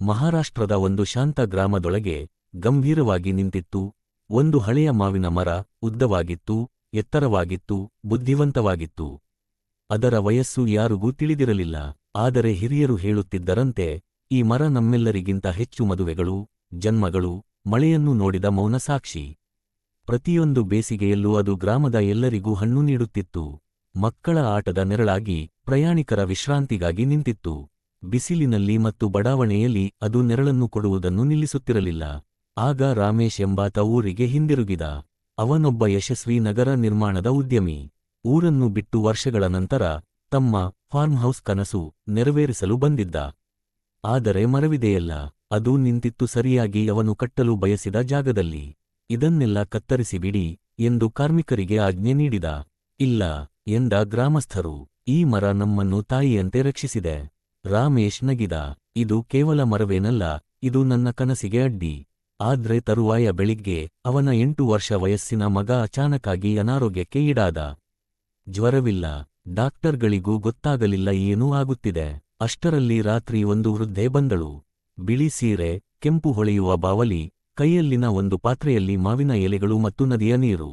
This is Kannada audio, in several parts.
ಮಹಾರಾಷ್ಟ್ರದ ಒಂದು ಶಾಂತ ಗ್ರಾಮದೊಳಗೆ ಗಂಭೀರವಾಗಿ ನಿಂತಿತ್ತು ಒಂದು ಹಳೆಯ ಮಾವಿನ ಮರ. ಉದ್ದವಾಗಿತ್ತು, ಎತ್ತರವಾಗಿತ್ತು, ಬುದ್ಧಿವಂತವಾಗಿತ್ತು. ಅದರ ವಯಸ್ಸು ಯಾರಿಗೂ ತಿಳಿದಿರಲಿಲ್ಲ. ಆದರೆ ಹಿರಿಯರು ಹೇಳುತ್ತಿದ್ದರಂತೆ, ಈ ಮರ ನಮ್ಮೆಲ್ಲರಿಗಿಂತ ಹೆಚ್ಚು ಮದುವೆಗಳು, ಜನ್ಮಗಳು, ಮಳೆಯನ್ನು ನೋಡಿದ ಮೌನ ಸಾಕ್ಷಿ. ಪ್ರತಿಯೊಂದು ಬೇಸಿಗೆಯಲ್ಲೂ ಅದು ಗ್ರಾಮದ ಎಲ್ಲರಿಗೂ ಹಣ್ಣು ನೀಡುತ್ತಿತ್ತು. ಮಕ್ಕಳ ಆಟದ ನೆರಳಾಗಿ, ಪ್ರಯಾಣಿಕರ ವಿಶ್ರಾಂತಿಗಾಗಿ ನಿಂತಿತ್ತು. ಬಿಸಿಲಿನಲ್ಲಿ ಮತ್ತು ಬಡಾವಣೆಯಲ್ಲಿ ಅದು ನೆರಳನ್ನು ಕೊಡುವುದನ್ನು ನಿಲ್ಲಿಸುತ್ತಿರಲಿಲ್ಲ. ಆಗ ರಾಮೇಶ್ ಎಂಬಾತ ಊರಿಗೆ ಹಿಂದಿರುಗಿದ. ಅವನೊಬ್ಬ ಯಶಸ್ವಿ ನಗರ ನಿರ್ಮಾಣದ ಉದ್ಯಮಿ. ಊರನ್ನು ಬಿಟ್ಟು ವರ್ಷಗಳ ನಂತರ ತಮ್ಮ ಫಾರ್ಮ್ ಹೌಸ್ ಕನಸು ನೆರವೇರಿಸಲು ಬಂದಿದ್ದ. ಆದರೆ ಮರವಿದೆಯಲ್ಲ, ಅದು ನಿಂತಿತ್ತು ಸರಿಯಾಗಿ ಅವನು ಕಟ್ಟಲು ಬಯಸಿದ ಜಾಗದಲ್ಲಿ. ಇದನ್ನೆಲ್ಲ ಕತ್ತರಿಸಿಬಿಡಿ ಎಂದು ಕಾರ್ಮಿಕರಿಗೆ ಆಜ್ಞೆ ನೀಡಿದ. ಇಲ್ಲ ಎಂದ ಗ್ರಾಮಸ್ಥರು. ಈ ಮರ ನಮ್ಮನ್ನು ತಾಯಿಯಂತೆ ರಕ್ಷಿಸಿದೆ. ರಾಮೇಶ್ ನಗಿದ. ಇದು ಕೇವಲ ಮರವೇನಲ್ಲ, ಇದು ನನ್ನ ಕನಸಿಗೆ ಅಡ್ಡಿ. ಆದ್ರೆ ತರುವಾಯ ಬೆಳಿಗ್ಗೆ ಅವನ 8 ವರ್ಷ ವಯಸ್ಸಿನ ಮಗ ಅಚಾನಕ್ಕಾಗಿ ಅನಾರೋಗ್ಯಕ್ಕೆ ಈಡಾದ. ಜ್ವರವಿಲ್ಲ, ಡಾಕ್ಟರ್ಗಳಿಗೂ ಗೊತ್ತಾಗಲಿಲ್ಲ ಏನೂ ಆಗುತ್ತಿದೆ. ಅಷ್ಟರಲ್ಲಿ ರಾತ್ರಿ ಒಂದು ವೃದ್ಧೆ ಬಂದಳು. ಬಿಳಿ ಸೀರೆ, ಕೆಂಪು ಹೊಳೆಯುವ ಬಾವಲಿ, ಕೈಯಲ್ಲಿನ ಒಂದು ಪಾತ್ರೆಯಲ್ಲಿ ಮಾವಿನ ಎಲೆಗಳು ಮತ್ತು ನದಿಯ ನೀರು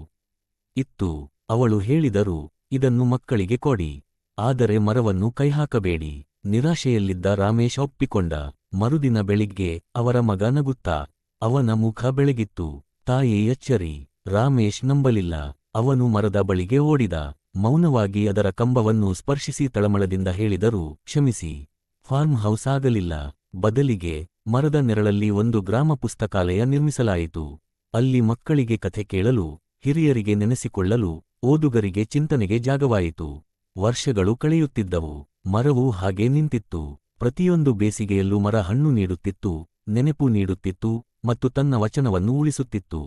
ಇತ್ತು. ಅವಳು ಹೇಳಿದರು, ಇದನ್ನು ಮಕ್ಕಳಿಗೆ ಕೊಡಿ, ಆದರೆ ಮರವನ್ನು ಕೈಹಾಕಬೇಡಿ. ನಿರಾಶೆಯಲ್ಲಿದ್ದ ರಾಮೇಶ್ ಒಪ್ಪಿಕೊಂಡ. ಮರುದಿನ ಬೆಳಿಗ್ಗೆ ಅವರ ಮಗ ನಗುತ್ತಾ. ಅವನ ಮುಖ ಬೆಳಗಿತ್ತು. ತಾಯಿ ಎಚ್ಚರಿ. ರಾಮೇಶ್ ನಂಬಲಿಲ್ಲ. ಅವನು ಮರದ ಬಳಿಗೆ ಓಡಿದ. ಮೌನವಾಗಿ ಅದರ ಕಂಬವನ್ನು ಸ್ಪರ್ಶಿಸಿ ತಳಮಳದಿಂದ ಹೇಳಿದರು, ಕ್ಷಮಿಸಿ. ಫಾರ್ಮ್ ಹೌಸ್ ಆಗಲಿಲ್ಲ. ಬದಲಿಗೆ ಮರದ ನೆರಳಲ್ಲಿ ಒಂದು ಗ್ರಾಮ ಪುಸ್ತಕಾಲಯ ನಿರ್ಮಿಸಲಾಯಿತು. ಅಲ್ಲಿ ಮಕ್ಕಳಿಗೆ ಕಥೆ ಕೇಳಲು, ಹಿರಿಯರಿಗೆ ನೆನೆಸಿಕೊಳ್ಳಲು, ಓದುಗರಿಗೆ ಚಿಂತನೆಗೆ ಜಾಗವಾಯಿತು. ವರ್ಷಗಳು ಕಳೆಯುತ್ತಿದ್ದವು. ಮರವು ಹಾಗೇ ನಿಂತಿತ್ತು. ಪ್ರತಿಯೊಂದು ಬೇಸಿಗೆಯಲ್ಲೂ ಮರ ಹಣ್ಣು ನೀಡುತ್ತಿತ್ತು, ನೆನೆಪು ನೀಡುತ್ತಿತ್ತು ಮತ್ತು ತನ್ನ ವಚನವನ್ನು ಉಳಿಸುತ್ತಿತ್ತು.